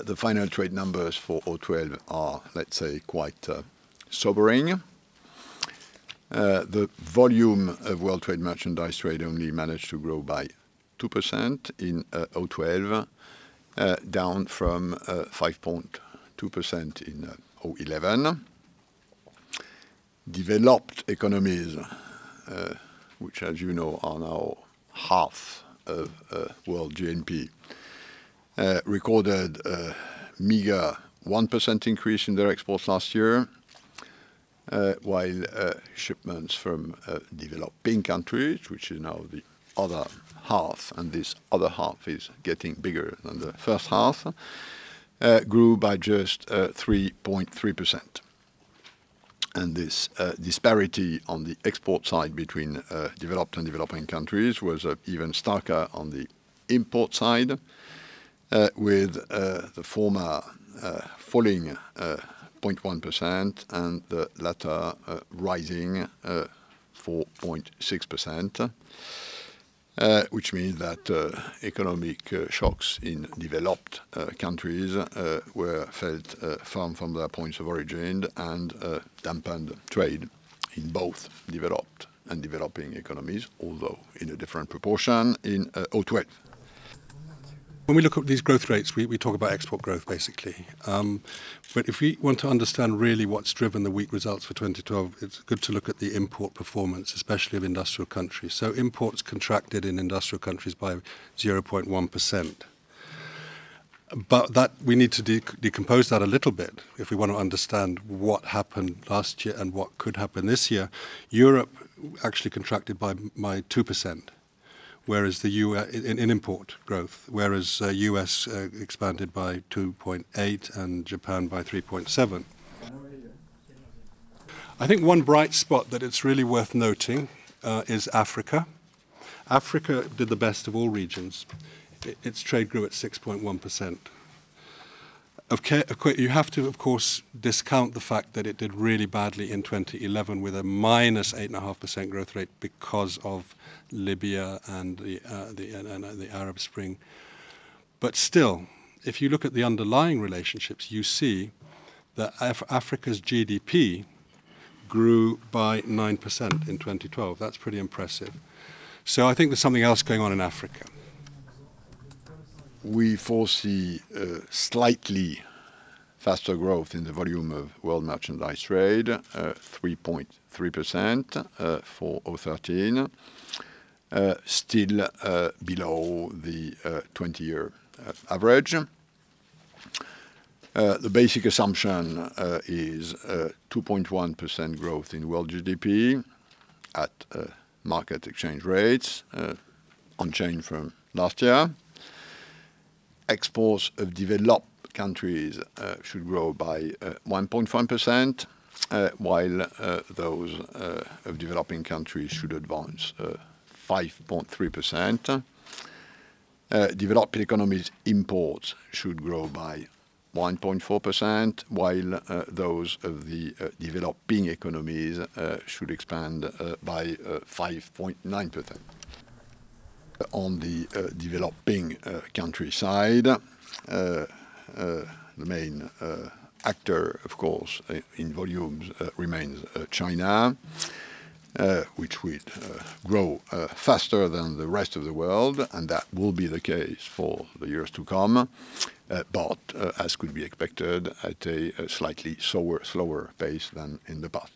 The final trade numbers for 2012 are, let's say, quite sobering. The volume of world trade merchandise trade only managed to grow by 2% in 2012, down from 5.2% in 2011. Developed economies, which, as you know, are now half of world GNP, recorded a meager 1% increase in their exports last year, while shipments from developing countries, which is now the other half, and this other half is getting bigger than the first half, grew by just 3.3%. And this disparity on the export side between developed and developing countries was even starker on the import side, with the former falling 0.1% and the latter rising 4.6%, which means that economic shocks in developed countries were felt far from their points of origin and dampened trade in both developed and developing economies, although in a different proportion in 2012. When we look at these growth rates, we talk about export growth, basically. But if we want to understand really what's driven the weak results for 2012, it's good to look at the import performance, especially of industrial countries. So imports contracted in industrial countries by 0.1%. But that we need to decompose that a little bit if we want to understand what happened last year and what could happen this year. Europe actually contracted by 2%. Whereas the US in import growth, whereas US expanded by 2.8 and Japan by 3.7. I think one bright spot that it's really worth noting is Africa. Africa did the best of all regions. Its trade grew at 6.1%. You have to, of course, discount the fact that it did really badly in 2011 with a minus 8.5% growth rate because of Libya and the Arab Spring. But still, if you look at the underlying relationships, you see that Africa's GDP grew by 9% in 2012. That's pretty impressive. So I think there's something else going on in Africa. We foresee slightly faster growth in the volume of world merchandise trade, 3.3% for 2013, still below the 20-year average. The basic assumption is 2.1% growth in world GDP at market exchange rates, unchanged from last year. Exports of developed countries should grow by 1.5%, while those of developing countries should advance 5.3%. Developed economies imports should grow by 1.4%, while those of the developing economies should expand by 5.9%. On the developing country side, the main actor, of course, in volumes remains China, which will grow faster than the rest of the world, and that will be the case for the years to come, but as could be expected, at a slightly slower pace than in the past.